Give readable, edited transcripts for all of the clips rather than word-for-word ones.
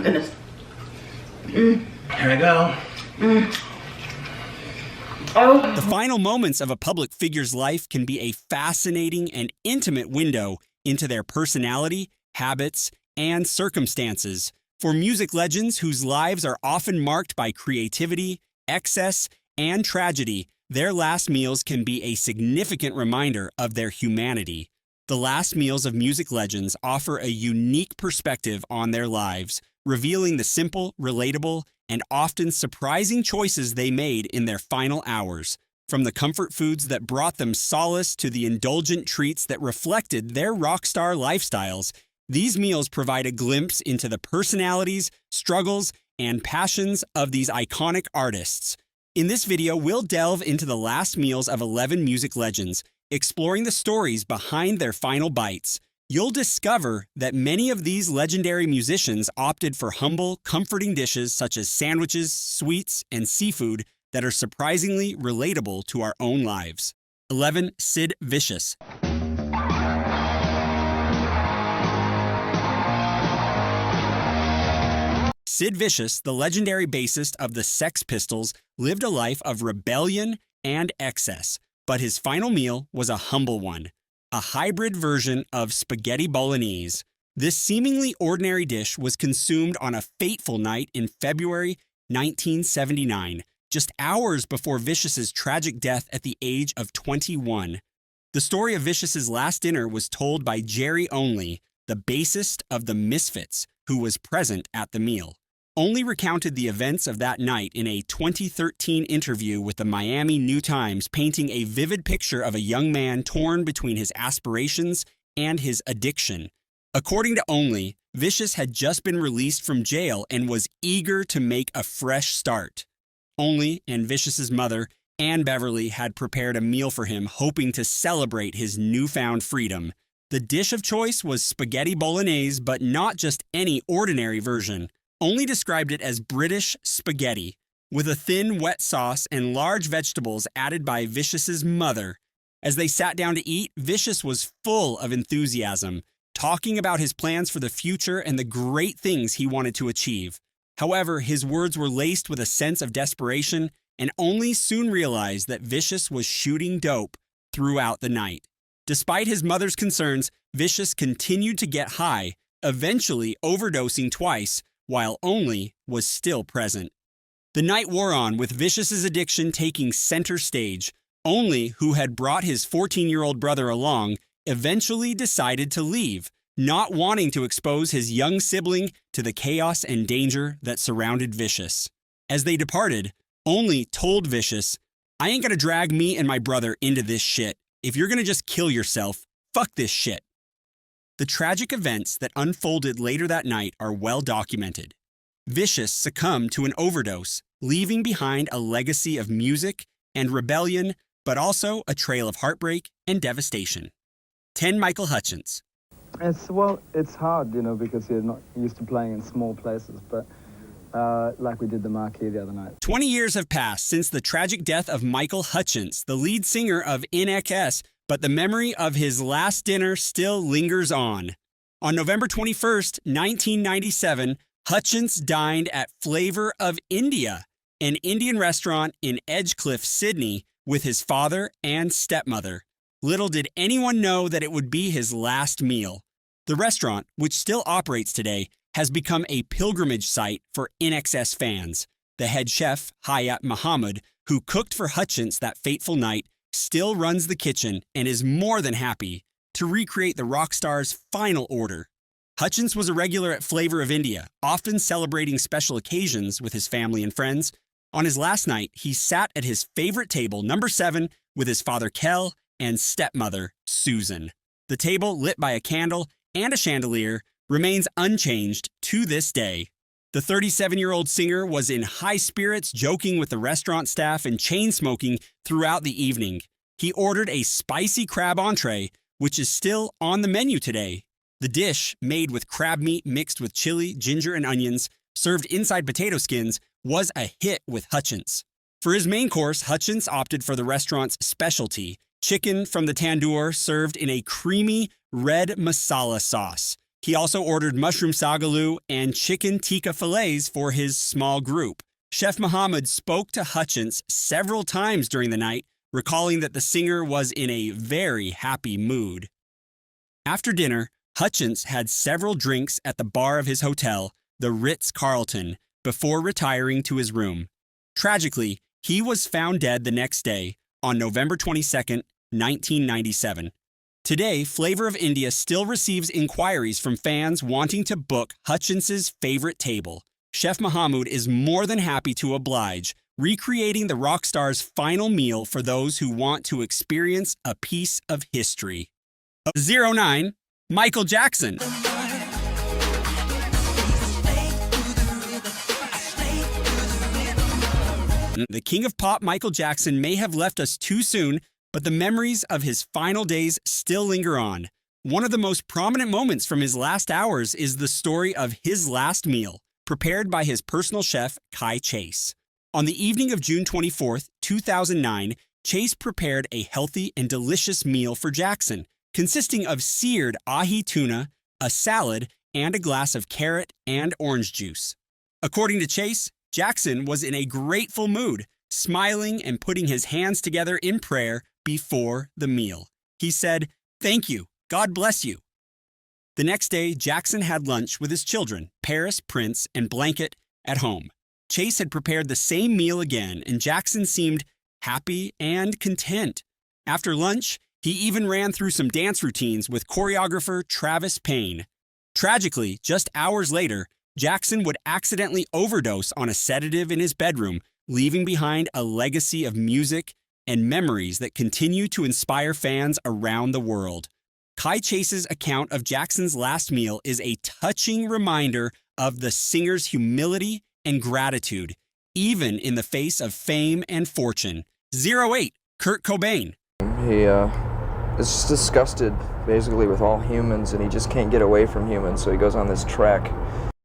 goodness. Here I go. Oh. The final moments of a public figure's life can be a fascinating and intimate window into their personality, habits, and circumstances. For music legends whose lives are often marked by creativity, excess, and tragedy, their last meals can be a significant reminder of their humanity. The last meals of music legends offer a unique perspective on their lives, revealing the simple, relatable, and often surprising choices they made in their final hours. From the comfort foods that brought them solace to the indulgent treats that reflected their rock star lifestyles, these meals provide a glimpse into the personalities, struggles, and passions of these iconic artists. In this video, we'll delve into the last meals of 11 music legends, exploring the stories behind their final bites. You'll discover that many of these legendary musicians opted for humble, comforting dishes such as sandwiches, sweets, and seafood that are surprisingly relatable to our own lives. 11. Sid Vicious. Sid Vicious, the legendary bassist of the Sex Pistols, lived a life of rebellion and excess, but his final meal was a humble one, a hybrid version of spaghetti bolognese. This seemingly ordinary dish was consumed on a fateful night in February 1979, just hours before Vicious's tragic death at the age of 21. The story of Vicious's last dinner was told by Jerry Only, the bassist of the Misfits, who was present at the meal. Only recounted the events of that night in a 2013 interview with the Miami New Times, painting a vivid picture of a young man torn between his aspirations and his addiction. According to Only, Vicious had just been released from jail and was eager to make a fresh start. Only and Vicious's mother, Ann Beverly, had prepared a meal for him, hoping to celebrate his newfound freedom. The dish of choice was spaghetti bolognese, but not just any ordinary version. Only described it as British spaghetti, with a thin, wet sauce and large vegetables added by Vicious's mother. As they sat down to eat, Vicious was full of enthusiasm, talking about his plans for the future and the great things he wanted to achieve. However, his words were laced with a sense of desperation, and Only soon realized that Vicious was shooting dope throughout the night. Despite his mother's concerns, Vicious continued to get high, eventually overdosing twice, while Only was still present. The night wore on, with Vicious's addiction taking center stage. Only, who had brought his 14-year-old brother along, eventually decided to leave, not wanting to expose his young sibling to the chaos and danger that surrounded Vicious. As they departed, Only told Vicious, "I ain't gonna drag me and my brother into this shit. If you're gonna just kill yourself, fuck this shit." The tragic events that unfolded later that night are well documented. Vicious succumbed to an overdose, leaving behind a legacy of music and rebellion, but also a trail of heartbreak and devastation. 10. Michael Hutchence. It's hard, because you're not used to playing in small places, but like we did the Marquee the other night. 20 years have passed since the tragic death of Michael Hutchence, the lead singer of In Excess, but the memory of his last dinner still lingers on. On November 21st, 1997, Hutchence dined at Flavor of India, an Indian restaurant in Edgecliff, Sydney, with his father and stepmother. Little did anyone know that it would be his last meal. The restaurant, which still operates today, has become a pilgrimage site for In Excess fans. The head chef, Hayat Muhammad, who cooked for Hutchence that fateful night, still runs the kitchen and is more than happy to recreate the rock star's final order. Hutchence was a regular at Flavor of India, often celebrating special occasions with his family and friends. On his last night, he sat at his favorite table, number 7, with his father Kel and stepmother Susan. The table, lit by a candle and a chandelier, remains unchanged to this day. The 37-year-old singer was in high spirits, joking with the restaurant staff and chain-smoking throughout the evening. He ordered a spicy crab entree, which is still on the menu today. The dish, made with crab meat mixed with chili, ginger, and onions, served inside potato skins, was a hit with Hutchence. For his main course, Hutchence opted for the restaurant's specialty, chicken from the tandoor served in a creamy red masala sauce. He also ordered mushroom sagaloo and chicken tikka fillets for his small group. Chef Mohammed spoke to Hutchence several times during the night, recalling that the singer was in a very happy mood. After dinner, Hutchence had several drinks at the bar of his hotel, the Ritz-Carlton, before retiring to his room. Tragically, he was found dead the next day, on November 22, 1997. Today, Flavor of India still receives inquiries from fans wanting to book Hutchence's favorite table. Chef Mohammed is more than happy to oblige, recreating the rock star's final meal for those who want to experience a piece of history. 09, Michael Jackson. The king of pop, Michael Jackson, may have left us too soon, but the memories of his final days still linger on. One of the most prominent moments from his last hours is the story of his last meal, prepared by his personal chef, Kai Chase. On the evening of June 24, 2009, Chase prepared a healthy and delicious meal for Jackson, consisting of seared ahi tuna, a salad, and a glass of carrot and orange juice. According to Chase, Jackson was in a grateful mood, smiling and putting his hands together in prayer before the meal. He said, "Thank you. God bless you." The next day, Jackson had lunch with his children, Paris, Prince, and Blanket, at home. Chase had prepared the same meal again, and Jackson seemed happy and content. After lunch, he even ran through some dance routines with choreographer Travis Payne. Tragically, just hours later, Jackson would accidentally overdose on a sedative in his bedroom, leaving behind a legacy of music and memories that continue to inspire fans around the world. Kai Chase's account of Jackson's last meal is a touching reminder of the singer's humility and gratitude, even in the face of fame and fortune. 08, Kurt Cobain. He is just disgusted, basically, with all humans, and he just can't get away from humans, so he goes on this trek.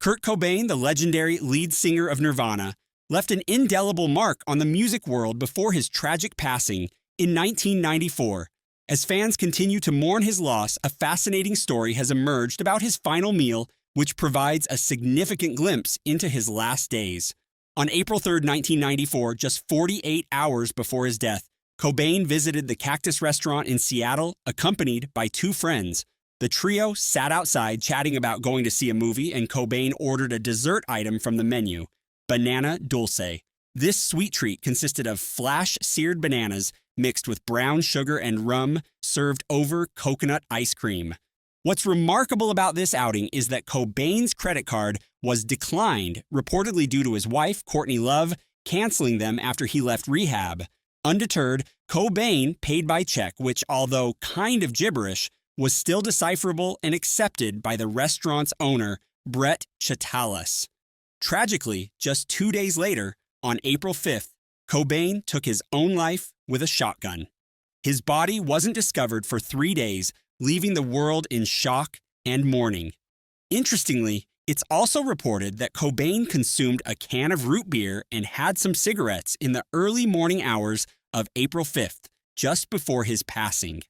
Kurt Cobain, the legendary lead singer of Nirvana, left an indelible mark on the music world before his tragic passing in 1994. As fans continue to mourn his loss, a fascinating story has emerged about his final meal, which provides a significant glimpse into his last days. On April 3, 1994, just 48 hours before his death, Cobain visited the Cactus Restaurant in Seattle, accompanied by two friends. The trio sat outside chatting about going to see a movie, and Cobain ordered a dessert item from the menu, banana dulce. This sweet treat consisted of flash-seared bananas mixed with brown sugar and rum, served over coconut ice cream. What's remarkable about this outing is that Cobain's credit card was declined, reportedly due to his wife, Courtney Love, canceling them after he left rehab. Undeterred, Cobain paid by check, which, although kind of gibberish, was still decipherable and accepted by the restaurant's owner, Brett Chatalas. Tragically, just 2 days later, on April 5th, Cobain took his own life with a shotgun. His body wasn't discovered for 3 days, leaving the world in shock and mourning. Interestingly, it's also reported that Cobain consumed a can of root beer and had some cigarettes in the early morning hours of April 5th, just before his passing.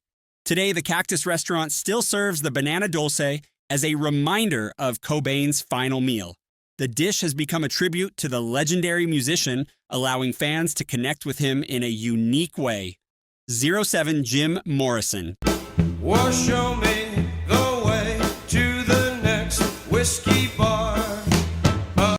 Today, the Cactus Restaurant still serves the banana dulce as a reminder of Cobain's final meal. The dish has become a tribute to the legendary musician, allowing fans to connect with him in a unique way. 07, Jim Morrison. Well, show me the way to the next whiskey bar.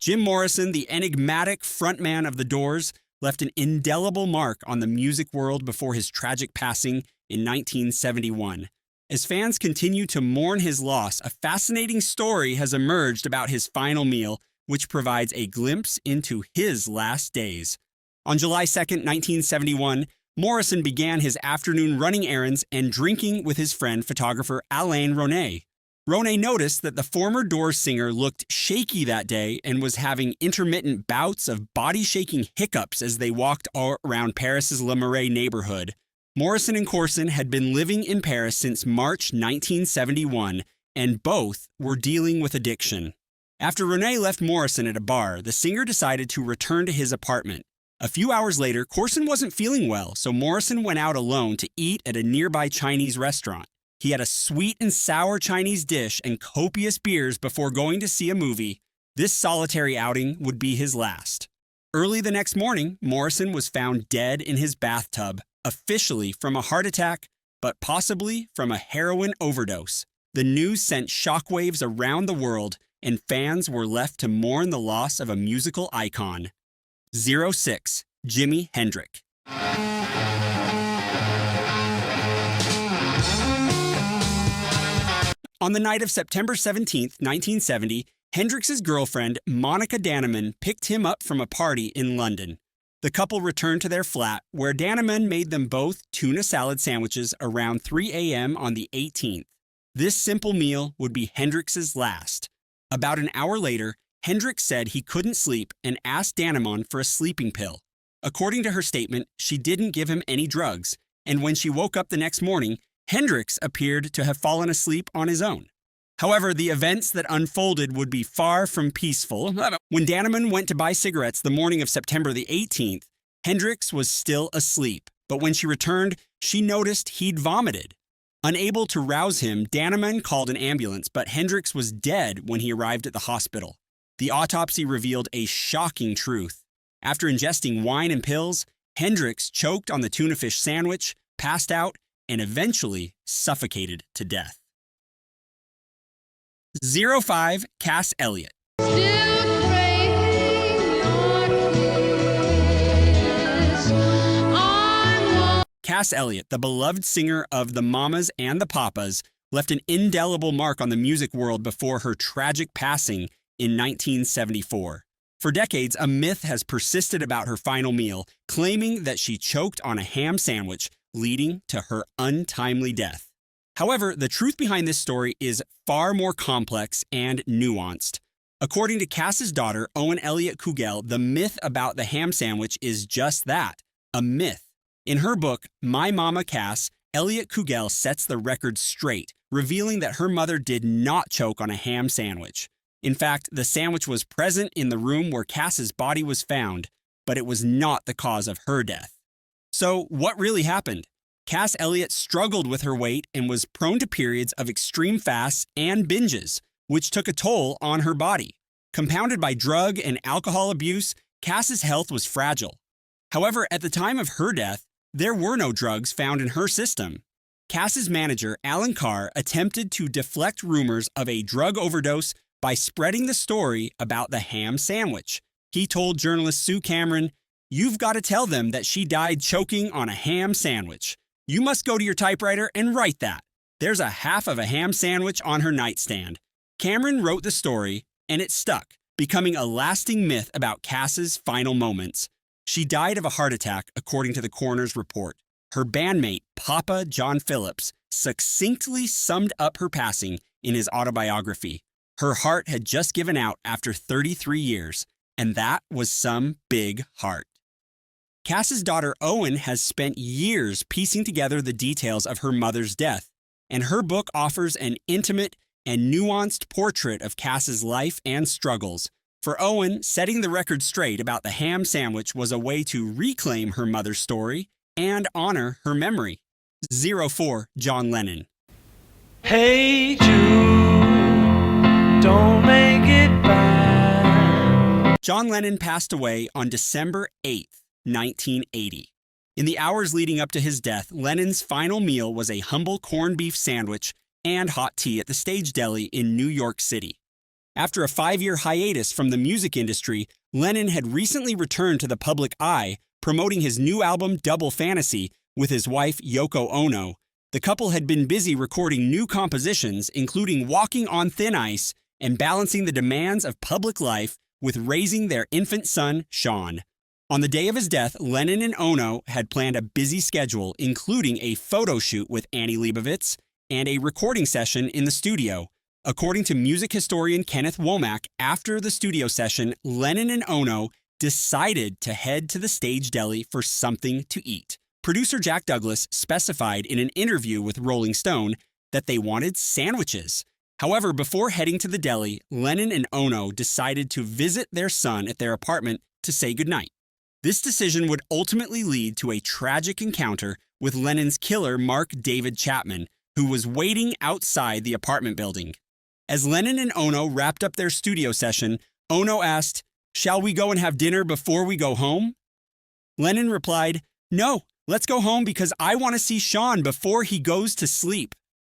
Jim Morrison, the enigmatic frontman of The Doors, left an indelible mark on the music world before his tragic passing in 1971. As fans continue to mourn his loss, a fascinating story has emerged about his final meal, which provides a glimpse into his last days. On July 2, 1971, Morrison began his afternoon running errands and drinking with his friend photographer Alain Ronay. Ronay noticed that the former Doors singer looked shaky that day and was having intermittent bouts of body-shaking hiccups as they walked around Paris's Le Marais neighborhood. Morrison and Corson had been living in Paris since March 1971, and both were dealing with addiction. After Ronay left Morrison at a bar, the singer decided to return to his apartment. A few hours later, Corson wasn't feeling well, so Morrison went out alone to eat at a nearby Chinese restaurant. He had a sweet and sour Chinese dish and copious beers before going to see a movie. This solitary outing would be his last. Early the next morning, Morrison was found dead in his bathtub, officially from a heart attack, but possibly from a heroin overdose. The news sent shockwaves around the world, and fans were left to mourn the loss of a musical icon. 06. Jimi Hendrix. On the night of September 17, 1970, Hendrix's girlfriend, Monica Dannemann, picked him up from a party in London. The couple returned to their flat, where Dannemann made them both tuna salad sandwiches around 3 a.m. on the 18th. This simple meal would be Hendrix's last. About an hour later, Hendrix said he couldn't sleep and asked Dannemann for a sleeping pill. According to her statement, she didn't give him any drugs, and when she woke up the next morning, Hendrix appeared to have fallen asleep on his own. However, the events that unfolded would be far from peaceful. When Dannemann went to buy cigarettes the morning of September the 18th, Hendrix was still asleep, but when she returned, she noticed he'd vomited. Unable to rouse him, Dannemann called an ambulance, but Hendrix was dead when he arrived at the hospital. The autopsy revealed a shocking truth. After ingesting wine and pills, Hendrix choked on the tuna fish sandwich, passed out, and eventually suffocated to death. 05. Cass Elliot. Cass Elliot, the beloved singer of the Mamas and the Papas, left an indelible mark on the music world before her tragic passing in 1974. For decades, a myth has persisted about her final meal, claiming that she choked on a ham sandwich, leading to her untimely death. However, the truth behind this story is far more complex and nuanced. According to Cass's daughter, Owen Elliot Kugel, the myth about the ham sandwich is just that, a myth. In her book, My Mama Cass, Elliot Kugel sets the record straight, revealing that her mother did not choke on a ham sandwich. In fact, the sandwich was present in the room where Cass's body was found, but it was not the cause of her death. So, what really happened? Cass Elliot struggled with her weight and was prone to periods of extreme fasts and binges, which took a toll on her body. Compounded by drug and alcohol abuse, Cass's health was fragile. However, at the time of her death, there were no drugs found in her system. Cass's manager, Alan Carr, attempted to deflect rumors of a drug overdose by spreading the story about the ham sandwich. He told journalist Sue Cameron, "You've got to tell them that she died choking on a ham sandwich. You must go to your typewriter and write that. There's a half of a ham sandwich on her nightstand." Cameron wrote the story, and it stuck, becoming a lasting myth about Cass's final moments. She died of a heart attack, according to the coroner's report. Her bandmate, Papa John Phillips, succinctly summed up her passing in his autobiography. Her heart had just given out after 33 years, and that was some big heart. Cass's daughter Owen has spent years piecing together the details of her mother's death, and her book offers an intimate and nuanced portrait of Cass's life and struggles. For Owen, setting the record straight about the ham sandwich was a way to reclaim her mother's story and honor her memory. 04. John Lennon. Hey Jude, don't make it bad. John Lennon passed away on December 8, 1980. In the hours leading up to his death, Lennon's final meal was a humble corned beef sandwich and hot tea at the Stage Deli in New York City. After a 5-year hiatus from the music industry, Lennon had recently returned to the public eye, promoting his new album Double Fantasy with his wife Yoko Ono. The couple had been busy recording new compositions, including Walking on Thin Ice and balancing the demands of public life with raising their infant son, Sean. On the day of his death, Lennon and Ono had planned a busy schedule, including a photo shoot with Annie Leibovitz and a recording session in the studio. According to music historian Kenneth Womack, after the studio session, Lennon and Ono decided to head to the Stage Deli for something to eat. Producer Jack Douglas specified in an interview with Rolling Stone that they wanted sandwiches. However, before heading to the deli, Lennon and Ono decided to visit their son at their apartment to say goodnight. This decision would ultimately lead to a tragic encounter with Lennon's killer, Mark David Chapman, who was waiting outside the apartment building. As Lennon and Ono wrapped up their studio session, Ono asked, "Shall we go and have dinner before we go home?" Lennon replied, "No, let's go home because I want to see Sean before he goes to sleep."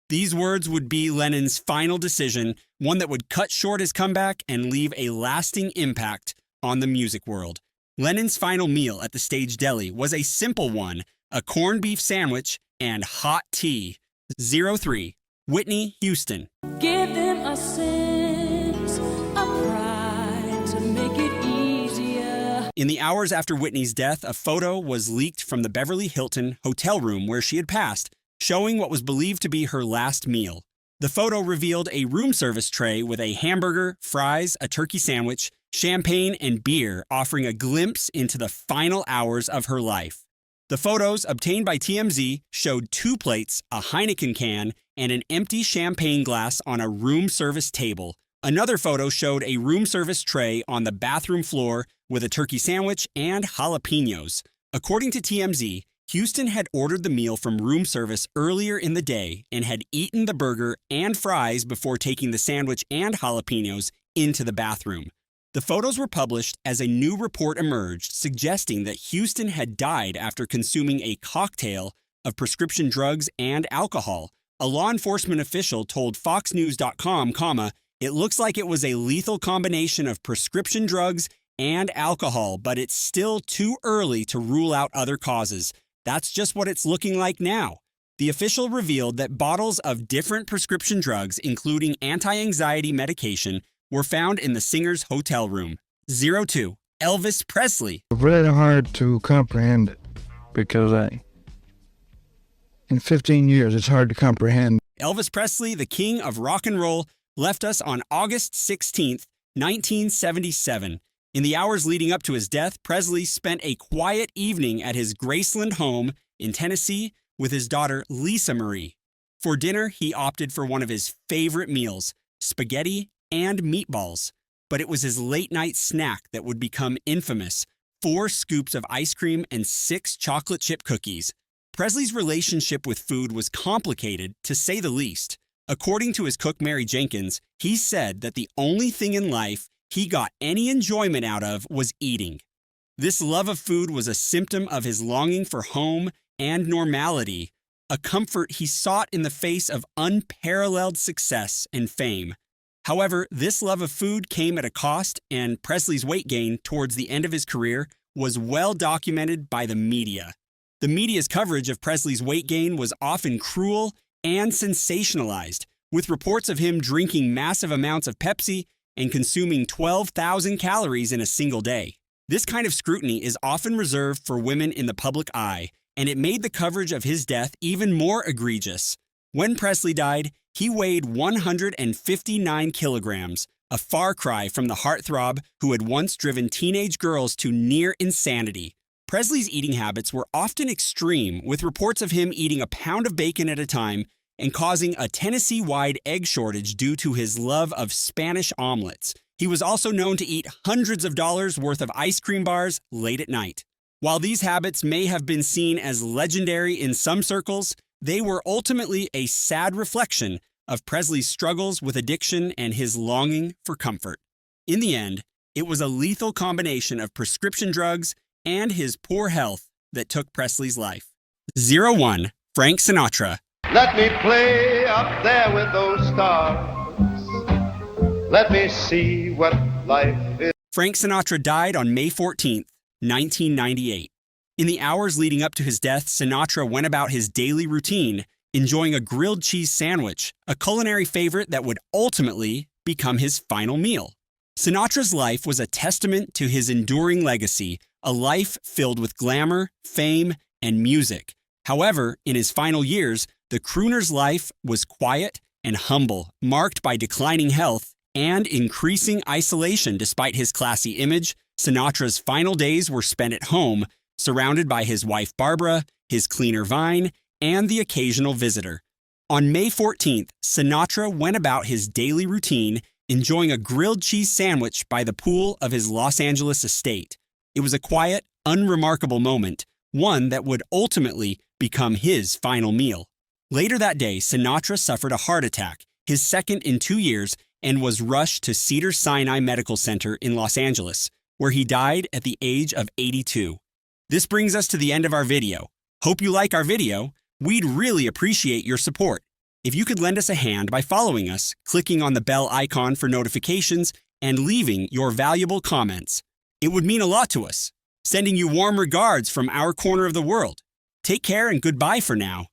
These words would be Lennon's final decision, one that would cut short his comeback and leave a lasting impact on the music world. Lennon's final meal at the Stage Deli was a simple one, a corned beef sandwich and hot tea. 03. Whitney Houston. Give them a sense of pride to make it easier. In the hours after Whitney's death, a photo was leaked from the Beverly Hilton hotel room where she had passed, showing what was believed to be her last meal. The photo revealed a room service tray with a hamburger, fries, a turkey sandwich, champagne, and beer, offering a glimpse into the final hours of her life. The photos, obtained by TMZ, showed 2 plates, a Heineken can, and an empty champagne glass on a room service table. Another photo showed a room service tray on the bathroom floor with a turkey sandwich and jalapenos. According to TMZ, Houston had ordered the meal from room service earlier in the day and had eaten the burger and fries before taking the sandwich and jalapenos into the bathroom. The photos were published as a new report emerged, suggesting that Houston had died after consuming a cocktail of prescription drugs and alcohol. A law enforcement official told FoxNews.com, "It looks like it was a lethal combination of prescription drugs and alcohol, but it's still too early to rule out other causes. That's just what it's looking like now." The official revealed that bottles of different prescription drugs, including anti-anxiety medication, were found in the singer's hotel room. 02. Elvis Presley. Really hard to comprehend it because in 15 years, it's hard to comprehend. Elvis Presley, the king of rock and roll, left us on August 16th, 1977. In the hours leading up to his death, Presley spent a quiet evening at his Graceland home in Tennessee with his daughter Lisa Marie. For dinner, he opted for one of his favorite meals, spaghetti and meatballs. But it was his late-night snack that would become infamous: 4 scoops of ice cream and 6 chocolate chip cookies. Presley's relationship with food was complicated, to say the least. According to his cook Mary Jenkins, he said that the only thing in life he got any enjoyment out of was eating. This love of food was a symptom of his longing for home and normality, a comfort he sought in the face of unparalleled success and fame. However, this love of food came at a cost, and Presley's weight gain towards the end of his career was well documented by the media. The media's coverage of Presley's weight gain was often cruel and sensationalized, with reports of him drinking massive amounts of Pepsi and consuming 12,000 calories in a single day. This kind of scrutiny is often reserved for women in the public eye, and it made the coverage of his death even more egregious. When Presley died, he weighed 159 kilograms, a far cry from the heartthrob who had once driven teenage girls to near insanity. Presley's eating habits were often extreme, with reports of him eating a pound of bacon at a time and causing a Tennessee-wide egg shortage due to his love of Spanish omelets. He was also known to eat hundreds of dollars worth of ice cream bars late at night. While these habits may have been seen as legendary in some circles, they were ultimately a sad reflection of Presley's struggles with addiction and his longing for comfort. In the end, it was a lethal combination of prescription drugs and his poor health that took Presley's life. 01. Frank Sinatra. Let me play up there with those stars. Let me see what life is. Frank Sinatra died on May 14th, 1998. In the hours leading up to his death, Sinatra went about his daily routine, enjoying a grilled cheese sandwich, a culinary favorite that would ultimately become his final meal. Sinatra's life was a testament to his enduring legacy, a life filled with glamour, fame, and music. However, in his final years, the crooner's life was quiet and humble, marked by declining health and increasing isolation. Despite his classy image, Sinatra's final days were spent at home, surrounded by his wife Barbara, his cleaner Vine, and the occasional visitor. On May 14th, Sinatra went about his daily routine, enjoying a grilled cheese sandwich by the pool of his Los Angeles estate. It was a quiet, unremarkable moment, one that would ultimately become his final meal. Later that day, Sinatra suffered a heart attack, his second in 2 years, and was rushed to Cedars-Sinai Medical Center in Los Angeles, where he died at the age of 82. This brings us to the end of our video. Hope you like our video. We'd really appreciate your support. If you could lend us a hand by following us, clicking on the bell icon for notifications, and leaving your valuable comments. It would mean a lot to us. Sending you warm regards from our corner of the world. Take care and goodbye for now.